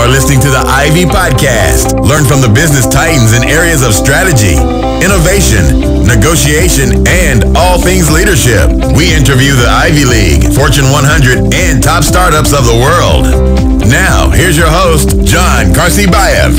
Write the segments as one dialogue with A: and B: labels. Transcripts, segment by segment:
A: are listening to the Ivy Podcast. Learn from the business titans in areas of strategy, innovation, negotiation, and all things leadership. We interview the Ivy League, Fortune 100, and top startups of the world. Now, here's your host, John Karsibayev.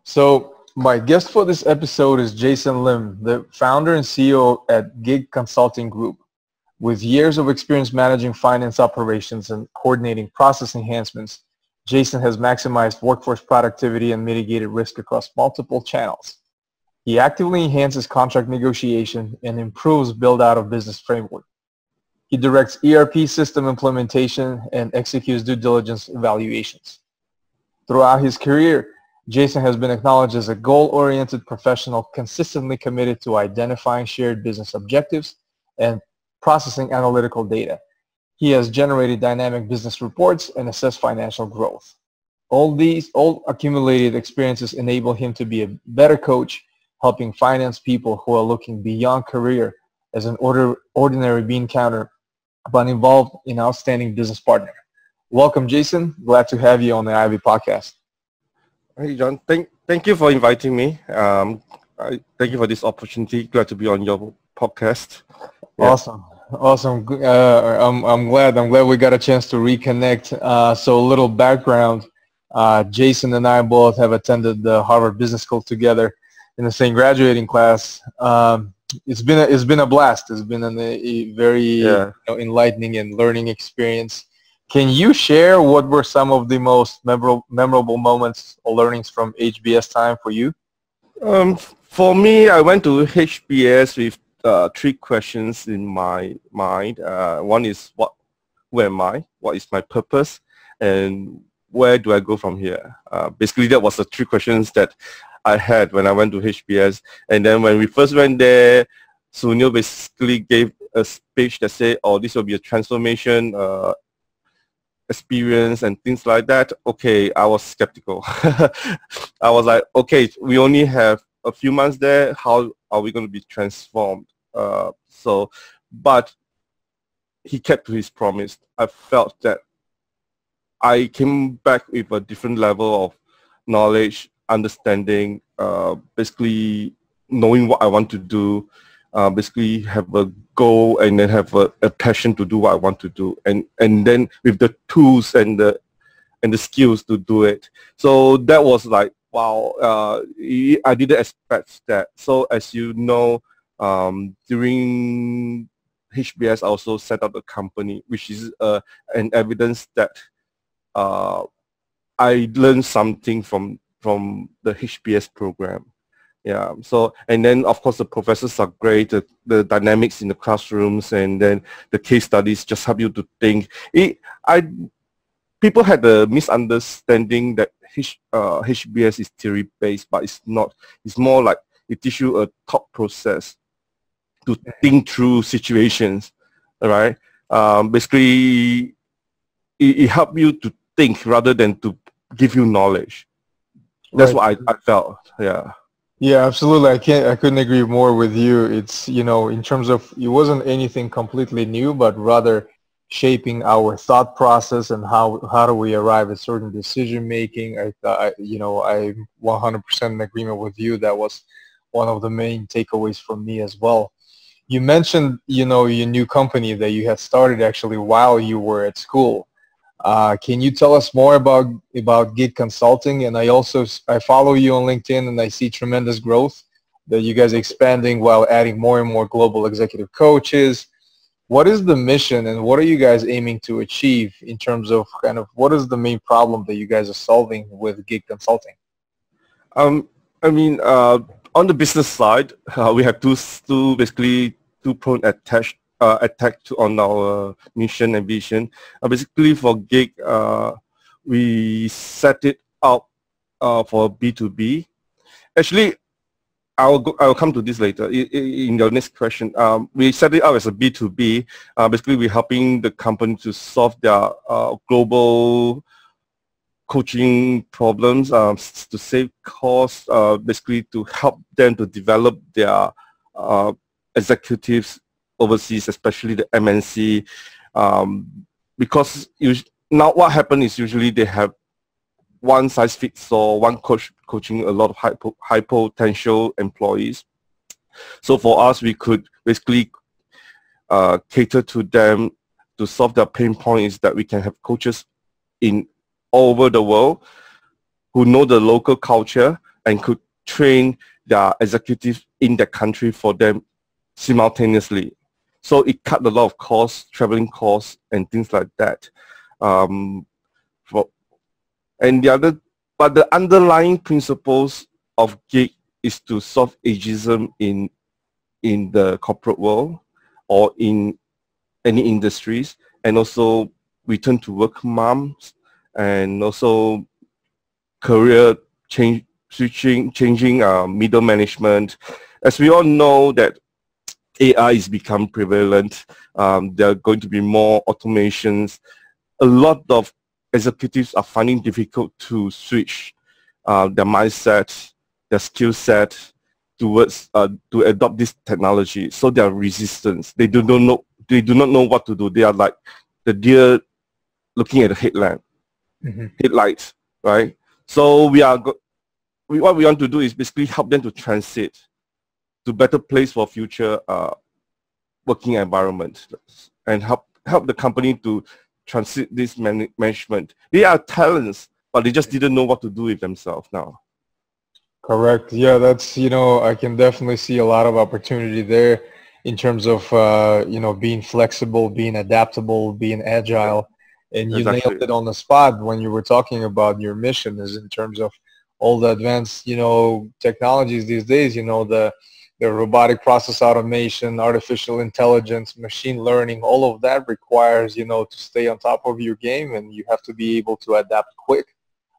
B: So my guest for this episode is Jason Lim, the founder and CEO at Gig Consulting Group. With years of experience managing finance operations and coordinating process enhancements, Jason has maximized workforce productivity and mitigated risk across multiple channels. He actively enhances contract negotiation and improves build-out of business framework. He directs ERP system implementation and executes due diligence evaluations. Throughout his career, Jason has been acknowledged as a goal-oriented professional consistently committed to identifying shared business objectives and processing analytical data. He has generated dynamic business reports and assessed financial growth. All accumulated experiences enable him to be a better coach, helping finance people who are looking beyond career as an ordinary bean counter, but involved in outstanding business partner. Welcome, Jason. Glad to have you on the Ivy Podcast.
C: Hey, John. Thank you for inviting me. Thank you for this opportunity. Glad to be on your podcast.
B: Yeah. Awesome. I'm glad we got a chance to reconnect. So a little background. Jason and I both have attended the Harvard Business School together in the same graduating class. It's been a blast. It's been a very enlightening and learning experience. Can you share what were some of the most memorable moments or learnings from HBS time for you?
C: For me, I went to HBS with three questions in my mind. One is who am I? What is my purpose? And where do I go from here? Basically, that was the three questions that I had when I went to HBS. And then when we first went there, Sunil basically gave a speech that said, "Oh, this will be a transformation experience and things like that." Okay, I was skeptical. I was like, okay, we only have a few months there. How are we going to be transformed? But he kept to his promise. I felt that I came back with a different level of knowledge, understanding, basically knowing what I want to do, basically have a goal and then have a passion to do what I want to do, and then with the tools and the skills to do it. So that was like, wow, I didn't expect that. So as you know, during HBS I also set up a company, which is an evidence that I learned something from the HBS program. Yeah. So, and then of course the professors are great. The dynamics in the classrooms and then the case studies just help you to think. People had a misunderstanding that HBS is theory based, but it's not. It's more like it teaches you a thought process to think through situations. All right. Basically, it helps you to think rather than to give you knowledge. That's what I felt. Yeah.
B: Yeah, absolutely. I couldn't agree more with you. It's, in terms of, it wasn't anything completely new, but rather shaping our thought process and how do we arrive at certain decision making. I'm 100% in agreement with you. That was one of the main takeaways from me as well. You mentioned, your new company that you had started actually while you were at school. Can you tell us more about Gig Consulting? And I follow you on LinkedIn and I see tremendous growth that you guys are expanding while adding more and more global executive coaches. What is the mission and what are you guys aiming to achieve in terms of what is the main problem that you guys are solving with Gig Consulting?
C: On the business side, we have two points attached on our mission and vision. Basically for Gig, we set it up for B2B. Actually, I will come to this later in your next question. We set it up as a B2B. Basically, we're helping the company to solve their global coaching problems, to save costs, basically to help them to develop their executives overseas, especially the MNC, because now what happens is usually they have one size fits all, one coach coaching a lot of high potential employees. So for us, we could basically cater to them to solve their pain points, that we can have coaches in all over the world who know the local culture and could train their executives in the country for them simultaneously. So it cut a lot of costs, traveling costs, and things like that. But the underlying principles of GIG is to solve ageism in the corporate world or in any industries, and also return to work moms, and also career changing middle management. As we all know that AI is become prevalent, there are going to be more automations. A lot of executives are finding difficult to switch their mindset, their skill set towards to adopt this technology. So they are resistant. They do not know what to do. They are like the deer looking at the headlights, right? So what we want to do is basically help them to transit to better place for future working environment, and help the company to transit this management. They are talents, but they just didn't know what to do with themselves now.
B: Correct. Yeah, that's, I can definitely see a lot of opportunity there in terms of, being flexible, being adaptable, being agile. And you nailed it on the spot when you were talking about your mission, is in terms of all the advanced, technologies these days, the robotic process automation, artificial intelligence, machine learning, all of that requires, to stay on top of your game, and you have to be able to adapt quick.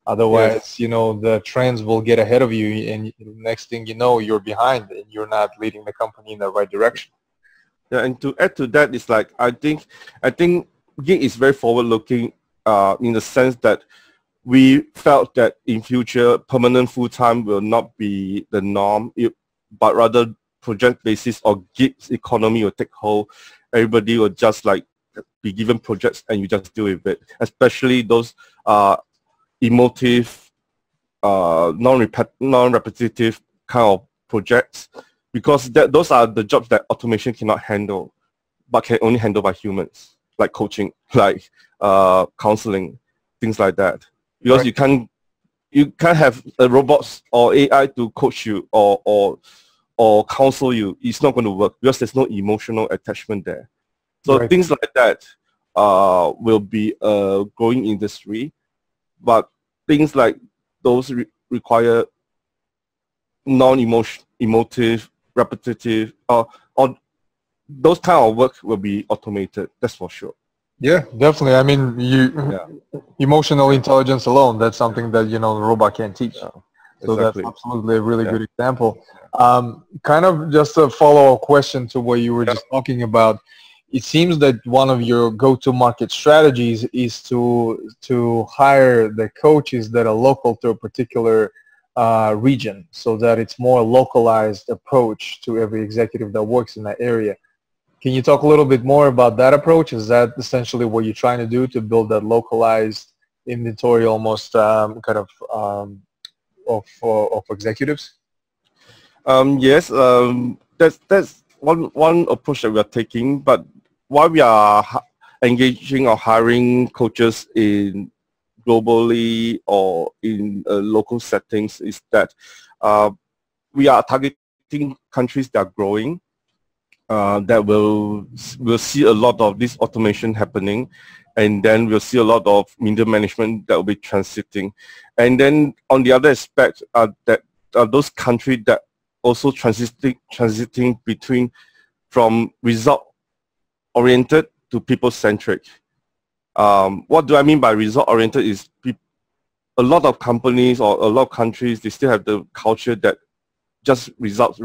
B: Otherwise, the trends will get ahead of you, and next thing you know, you're behind and you're not leading the company in the right direction.
C: Yeah, and to add to that, it's like I think GIG is very forward-looking in the sense that we felt that in future permanent full-time will not be the norm, but rather project basis or gig economy will take hold. Everybody will just like be given projects and you just deal with it, especially those emotive, non-repetitive kind of projects, because those are the jobs that automation cannot handle, but can only handle by humans, like coaching, like counseling, things like that. Because right. you can't have robots or AI to coach you or counsel you. It's not going to work because there's no emotional attachment there. So right. Things like that will be a growing industry. But things like those require non-emotive, repetitive, or those kind of work will be automated. That's for sure.
B: Yeah, definitely. I mean, emotional intelligence alone, that's something that, the robot can't teach. Yeah, so exactly. That's absolutely a really good example. Kind of just a follow-up question to what you were just talking about. It seems that one of your go-to-market strategies is to hire the coaches that are local to a particular region, so that it's more localized approach to every executive that works in that area. Can you talk a little bit more about that approach? Is that essentially what you're trying to do, to build that localized inventory almost of executives?
C: Yes, that's one approach that we are taking. But while we are engaging or hiring coaches in globally or in local settings, is that we are targeting countries that are growing, that will see a lot of this automation happening, and then we'll see a lot of middle management that will be transiting. And then on the other aspect, that those countries that also transiting between from result-oriented to people-centric. What do I mean by result-oriented is a lot of companies or a lot of countries, they still have the culture that just result.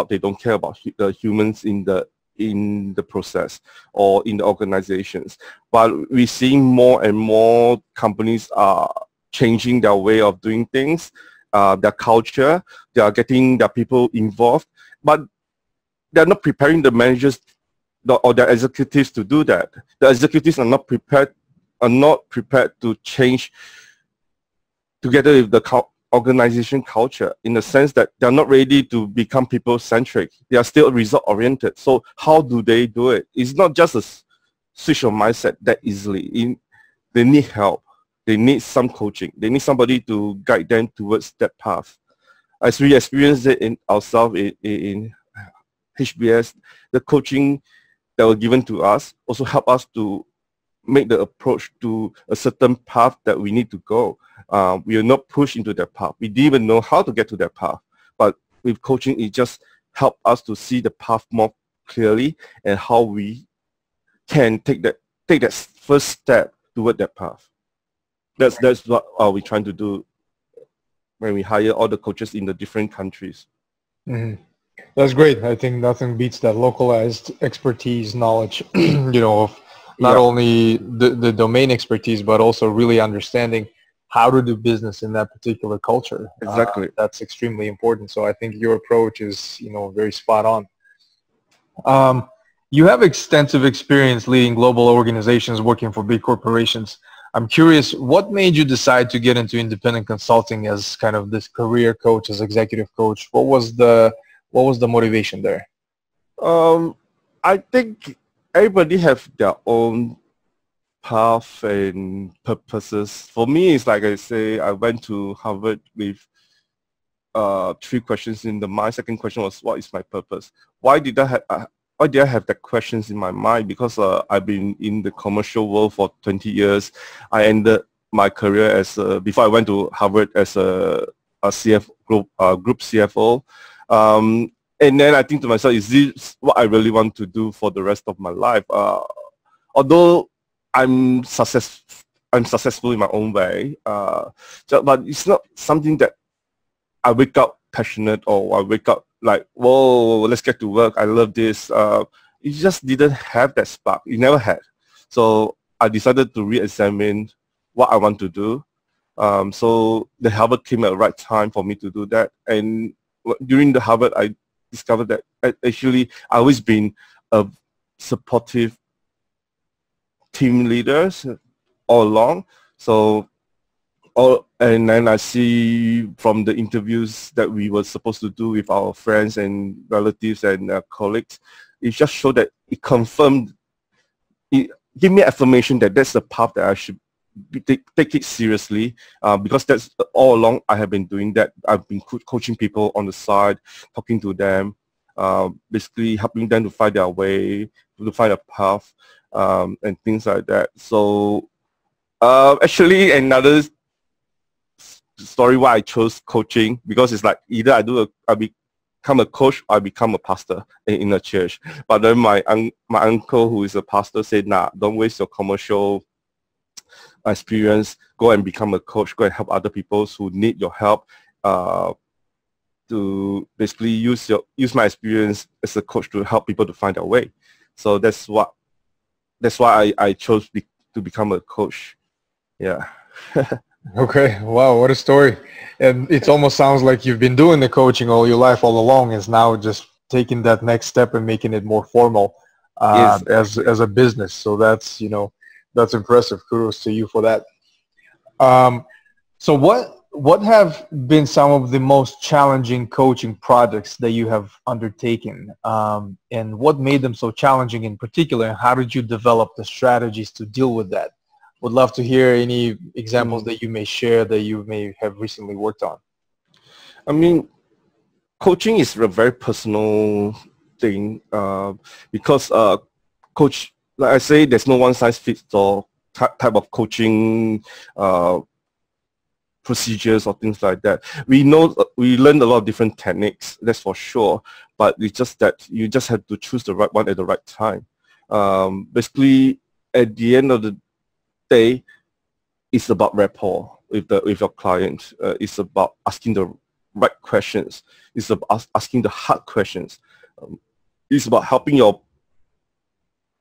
C: They don't care about the humans in the process or in the organizations. But we're seeing more and more companies are changing their way of doing things, their culture. They are getting their people involved, but they're not preparing the managers or the executives to do that. The executives are not prepared to change together with the organization culture, in the sense that they're not ready to become people-centric. They are still result-oriented. So how do they do it? It's not just a switch of mindset that easily. They need help. They need some coaching. They need somebody to guide them towards that path. As we experienced it in ourselves in HBS, the coaching that was given to us also helped us to make the approach to a certain path that we need to go. We are not pushed into that path. We didn't even know how to get to that path. But with coaching, it just helped us to see the path more clearly and how we can take that first step toward that path. That's what we're trying to do when we hire all the coaches in the different countries.
B: Mm-hmm. That's great. I think nothing beats that localized expertise, knowledge, of not only the domain expertise, but also really understanding how to do business in that particular culture.
C: Exactly.
B: That's extremely important. So I think your approach is, very spot on. You have extensive experience leading global organizations working for big corporations. I'm curious, what made you decide to get into independent consulting as kind of this career coach, as executive coach? What was the motivation there?
C: I think everybody have their own path and purposes. For me, it's like I say, I went to Harvard with 3 questions in the mind. Second question was, what is my purpose? Why did I have that questions in my mind? Because I've been in the commercial world for 20 years. I ended my career as before I went to Harvard as a group CFO. And then I think to myself, is this what I really want to do for the rest of my life? Although I'm successful in my own way, but it's not something that I wake up passionate, or I wake up like, whoa, let's get to work. I love this. It just didn't have that spark. It never had. So I decided to re-examine what I want to do. So the Harvard came at the right time for me to do that. And during the Harvard, I discovered that actually I've always been a supportive team leader all along. So, and then I see from the interviews that we were supposed to do with our friends and relatives and colleagues, it just showed that it confirmed, it gave me affirmation that that's the path that I should take it seriously, because that's all along I have been doing that. I've been coaching people on the side, talking to them, basically helping them to find their way, to find a path, and things like that. So actually another story why I chose coaching, because it's like either I become a coach or I become a pastor in a church. But then my uncle, who is a pastor, said, nah, don't waste your commercial experience, go and become a coach, go and help other people who need your help, to basically use my experience as a coach to help people to find their way. So that's why I chose to become a coach. Yeah.
B: Okay. Wow, what a story. And it almost sounds like you've been doing the coaching all your life all along, is now just taking that next step and making it more formal
C: Yes.
B: as a business. So that's, that's impressive. Kudos to you for that. So what have been some of the most challenging coaching projects that you have undertaken? And what made them so challenging in particular? And how did you develop the strategies to deal with that? Would love to hear any examples that you may share that you may have recently worked on.
C: I mean, coaching is a very personal thing, because coach, like I say, there's no one size fits all type of coaching procedures or things like that. We learn a lot of different techniques, that's for sure, but it's just that you just have to choose the right one at the right time. Basically, at the end of the day, it's about rapport with your client. It's about asking the right questions. It's about asking the hard questions. It's about helping your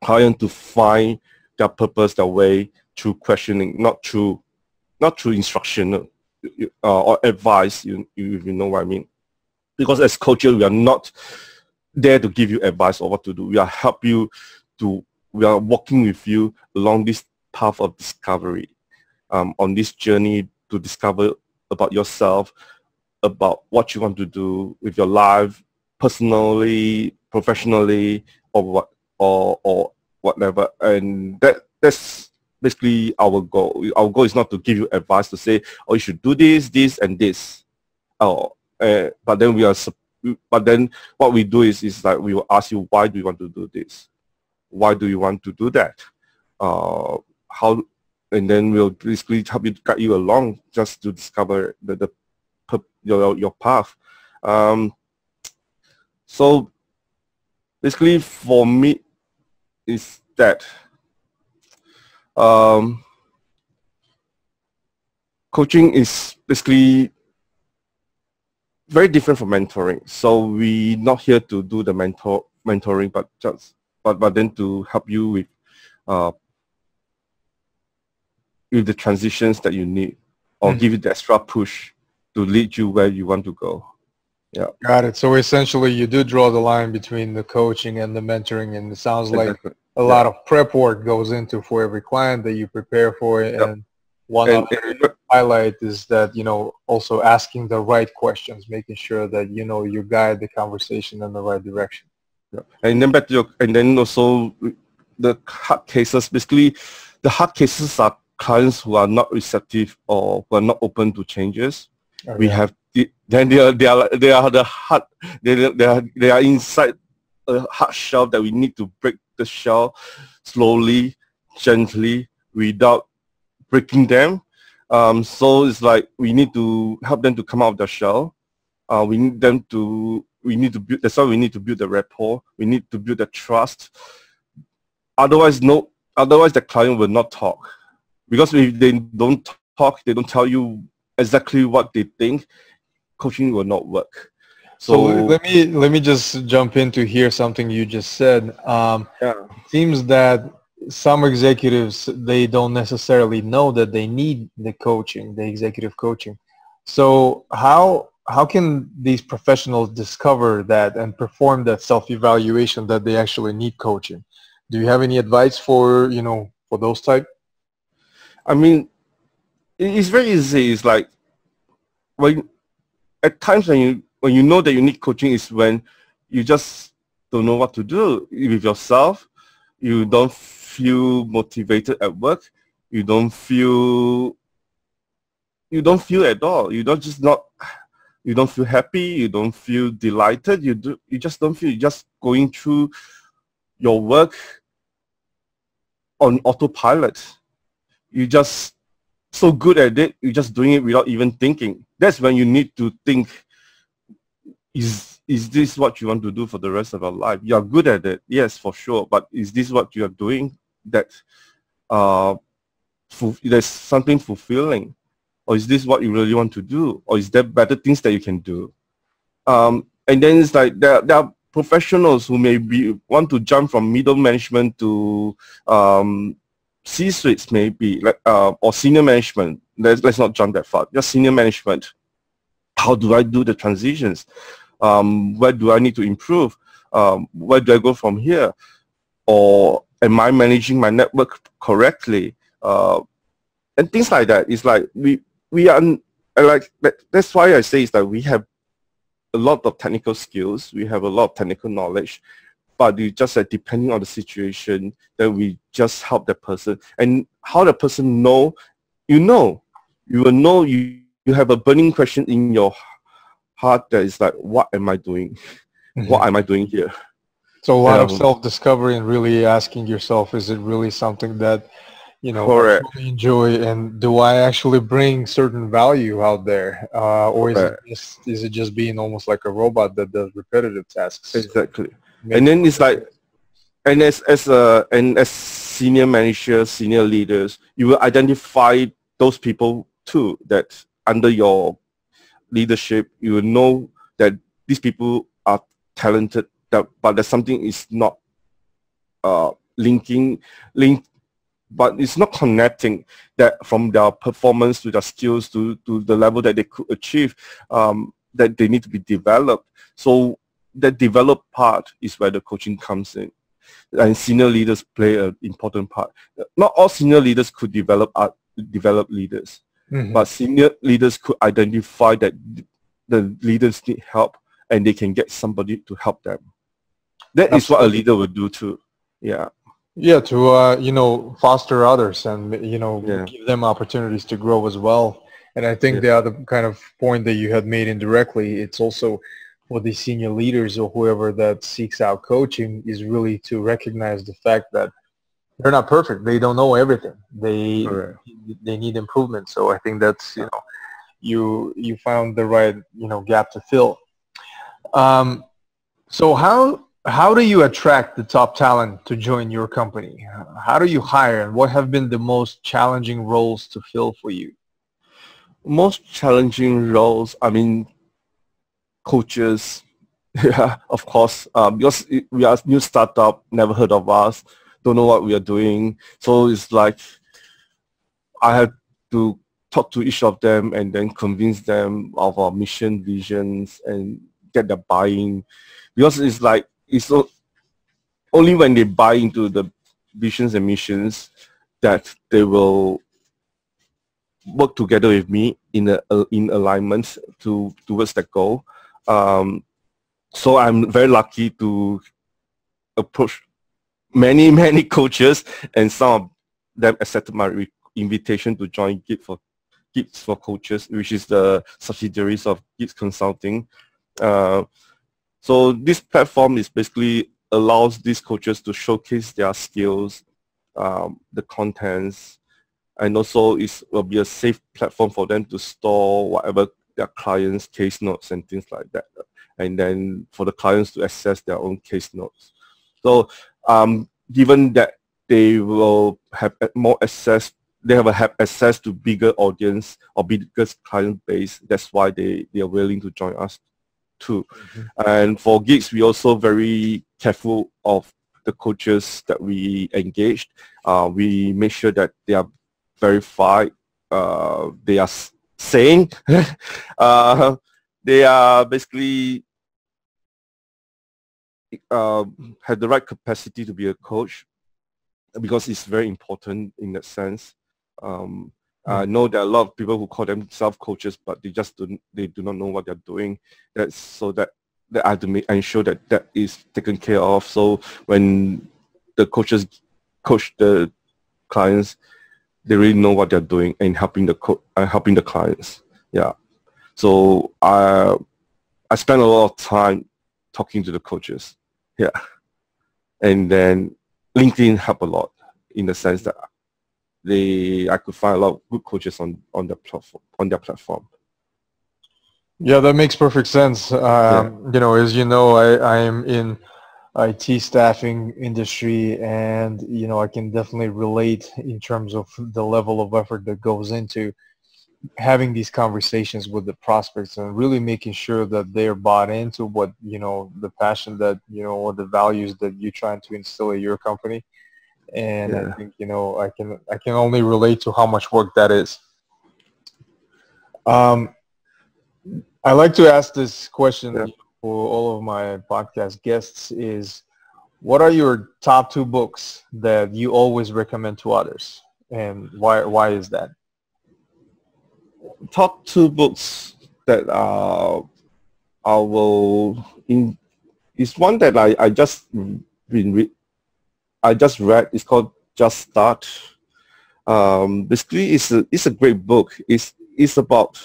C: client to find their purpose, their way, through questioning, not through not through instruction or advice, if you know what I mean. Because as coaches, we are not there to give you advice on what to do. We are walking with you along this path of discovery, on this journey to discover about yourself, about what you want to do with your life, personally, professionally, or whatever. And that's basically our goal. Our goal is not to give you advice to say, oh, you should do this, this, and this. But then what we do is like we will ask you, why do you want to do this? Why do you want to do that? And then we'll basically help you, guide you along just to discover your path. So basically for me is that coaching is basically very different from mentoring. So we're not here to do the mentoring, but then to help you with the transitions that you need, or give you the extra push to lead you where you want to go. Yeah.
B: Got it. So essentially you do draw the line between the coaching and the mentoring, and it sounds like a lot of prep work goes into for every client that you prepare for. And one highlight is that, also asking the right questions, making sure that, you guide the conversation in the right direction.
C: Yeah. And then also the hard cases. Basically, the hard cases are clients who are not receptive or who are not open to changes. Okay. We have then they are inside a hard shell that we need to break the shell slowly, gently, without breaking them. So it's like we need to help them to come out of the shell. We need to build. That's why we need to build the rapport. We need to build the trust. Otherwise, the client will not talk. Because if they don't talk, they don't tell you exactly what they think, coaching will not work.
B: So let me just jump in to hear something you just said. It seems that some executives, they don't necessarily know that they need the executive coaching. So how can these professionals discover that and perform that self-evaluation that they actually need coaching? Do you have any advice for those type?
C: I mean, it's very easy. It's like at times when you know that you need coaching is when you just don't know what to do with yourself. You don't feel motivated at work. You don't feel at all. You don't feel happy. You don't feel delighted. You just don't feel. You're just going through your work on autopilot. You're just so good at it, you're just doing it without even thinking. That's when you need to think, is this what you want to do for the rest of your life? You're good at it, yes, for sure, but is this what you're doing that there's something fulfilling? Or is this what you really want to do? Or is there better things that you can do? And then it's like there are professionals who want to jump from middle management to C-suites maybe, or senior management. Let's not jump that far. Just senior management. How do I do the transitions? Where do I need to improve? Where do I go from here? Or am I managing my network correctly? And things like that. It's like we are like that's why I say it's that we have a lot of technical skills. We have a lot of technical knowledge. But you just depending on the situation, then we just help the person. And how the person know, you will know you have a burning question in your heart that is like, what am I doing? What am I doing here?
B: So a lot of self-discovery and really asking yourself, is it really something that, I really enjoy, and do I actually bring certain value out there? Or is it just being almost like a robot that does repetitive tasks?
C: Exactly. And then it's like, and as senior managers, senior leaders, you will identify those people too, that under your leadership, you will know that these people are talented, but that something is not linked but it's not connecting that from their performance to their skills to the level that they could achieve, that they need to be developed. So the developed part is where the coaching comes in. And senior leaders play an important part. Not all senior leaders could develop leaders, but senior leaders could identify that the leaders need help and they can get somebody to help them. That is what a leader would do too. Yeah.
B: Yeah, to foster others and give them opportunities to grow as well. And I think the other kind of point that you had made indirectly, it's also for the senior leaders or whoever that seeks out coaching is really to recognize the fact that they're not perfect. They don't know everything. They need improvement. So I think that's you found the right gap to fill. So how do you attract the top talent to join your company? How do you hire, and what have been the most challenging roles to fill for you?
C: Most challenging roles, I mean, coaches, yeah, of course, because we are a new startup, never heard of us, don't know what we are doing. So it's like I have to talk to each of them and then convince them of our mission, visions, and get their buy-in. Because it's like, it's only when they buy into the visions and missions that they will work together with me in alignment towards that goal. So I'm very lucky to approach many coaches, and some of them accepted my invitation to join Gigs for Coaches, which is the subsidiaries of Gigs Consulting. So this platform is basically allows these coaches to showcase their skills, the contents, and also it will be a safe platform for them to store whatever their clients' case notes and things like that, and then for the clients to access their own case notes. So given that they will have more access, they have access to bigger audience or bigger client base, that's why they are willing to join us too. And for Gigs, we also very careful of the coaches that we engaged. We make sure that they are verified, they are sane, they are basically have the right capacity to be a coach, because it's very important in that sense. I know there are a lot of people who call themselves coaches, but they do not know what they're doing. That's so that I have to ensure that is taken care of. So when the coaches coach the clients, they really know what they're doing and helping the clients. Yeah. So I spend a lot of time talking to the coaches. Yeah. And then LinkedIn helped a lot in the sense that I could find a lot of good coaches on their platform.
B: Yeah, that makes perfect sense. As you know, I am in IT staffing industry, and I can definitely relate in terms of the level of effort that goes into having these conversations with the prospects and really making sure that they're bought into what the passion that or the values that you're trying to instill at your company. And I think I can only relate to how much work that is. I like to ask this question for all of my podcast guests: is what are your top 2 books that you always recommend to others, and why is that?
C: Top 2 books that is one that I just read. It's called Just Start. Basically, it's a great book. It's about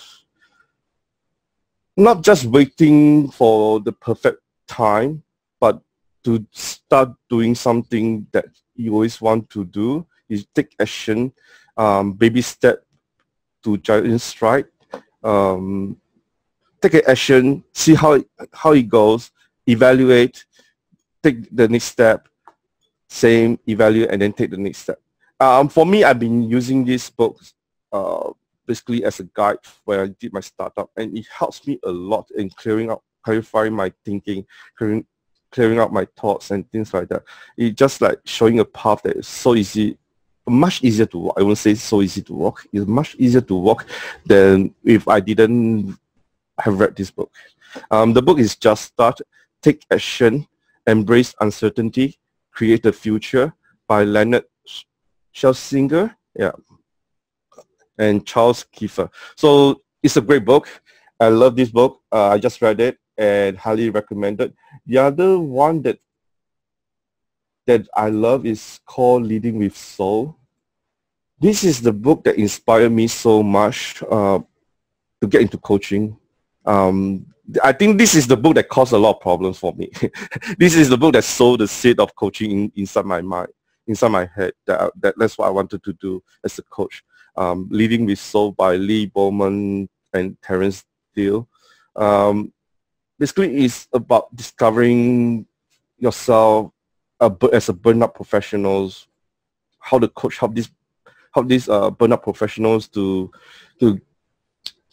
C: not just waiting for the perfect time, but to start doing something that you always want to do. You take action, baby step to giant stride. Take an action, see how it goes, evaluate, take the next step, same, evaluate, and then take the next step. For me, I've been using these books basically as a guide when I did my startup, and it helps me a lot in clarifying my thinking, clearing up my thoughts and things like that. It's just like showing a path that is so easy much easier to walk. I won't say it's so easy to walk. It's much easier to walk than if I didn't have read this book. The book is Just Start, Take Action, Embrace Uncertainty, Create a Future by Leonard Schlesinger, and Charles Kiefer. So it's a great book. I love this book. I just read it and highly recommend it. The other one that I love is called Leading with Soul. This is the book that inspired me so much to get into coaching. I think this is the book that caused a lot of problems for me. This is the book that sowed the seed of coaching inside my mind, inside my head. That's what I wanted to do as a coach. Leading with Soul by Lee Bowman and Terence Steele. Basically, it's about discovering yourself as a burnout professionals, how to coach, help these burnout professionals to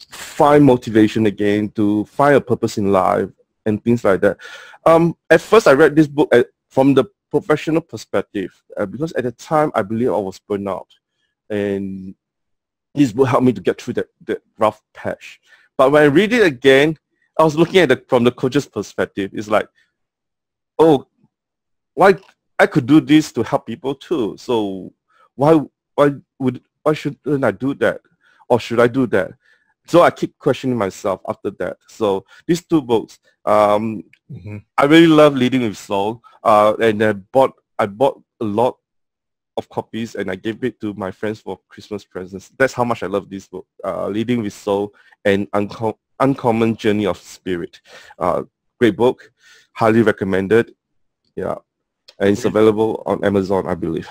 C: find motivation again, to find a purpose in life, and things like that. At first, I read this book from the professional perspective because at the time, I believe I was burnt out, and this book helped me to get through that rough patch. But when I read it again, I was looking at it from the coach's perspective. It's like, oh, why I could do this to help people too. So why shouldn't I do that? Or should I do that? So I keep questioning myself after that. So these two books, I really love Leading with Soul, and I bought a lot of copies and I gave it to my friends for Christmas presents. That's how much I love this book, Leading with Soul and Uncommon Journey of Spirit. Great book, highly recommended. Yeah, and it's available on Amazon, I believe.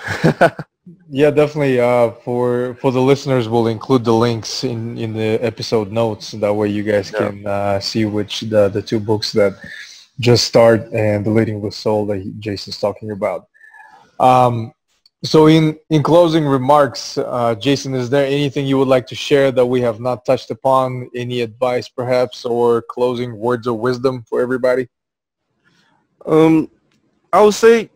B: Yeah, definitely. For the listeners, we'll include the links in the episode notes. That way you guys can see which the two books that Just Start and the Leading with Soul that Jason's talking about. So in closing remarks, Jason, is there anything you would like to share that we have not touched upon? Any advice perhaps, or closing words of wisdom for everybody?
C: I would say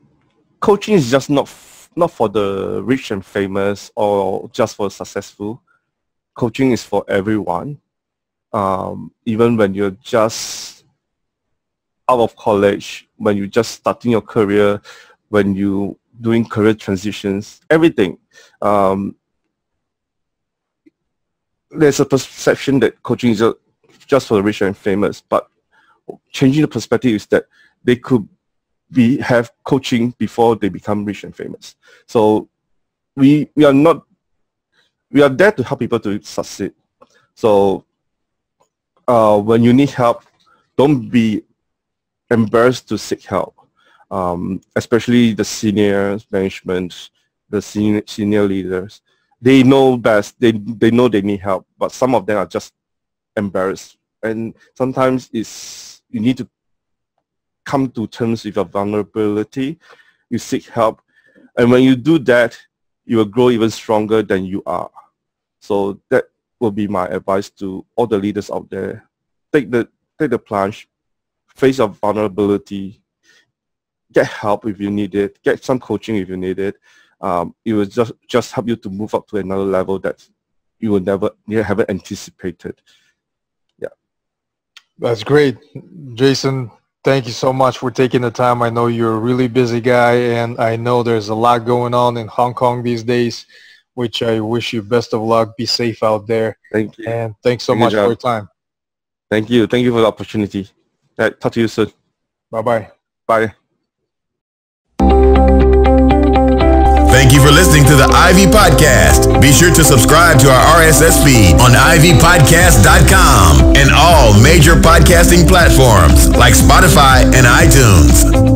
C: coaching is just not for the rich and famous or just for successful. Coaching is for everyone. Even when you're just out of college, when you're just starting your career, when you doing career transitions, everything. There's a perception that coaching is just for the rich and famous, but changing the perspective is that they could have coaching before they become rich and famous. So we are there to help people to succeed. So when you need help, don't be embarrassed to seek help. Especially the senior management, the senior leaders. They know best. They know they need help, but some of them are just embarrassed. And sometimes you need to come to terms with your vulnerability. You seek help, and when you do that, you will grow even stronger than you are. So that will be my advice to all the leaders out there. Take the plunge, face your vulnerability. Get help if you need it. Get some coaching if you need it. It will just help you to move up to another level that you haven't anticipated. Yeah,
B: that's great, Jason. Thank you so much for taking the time. I know you're a really busy guy, and I know there's a lot going on in Hong Kong these days, which I wish you best of luck. Be safe out there.
C: Thank you.
B: And thanks so much for your time.
C: Thank you. Thank you for the opportunity. Talk to you soon.
B: Bye-bye.
C: Bye.
A: Thank you for listening to the Ivy Podcast. Be sure to subscribe to our RSS feed on ivypodcast.com and all major podcasting platforms like Spotify and iTunes.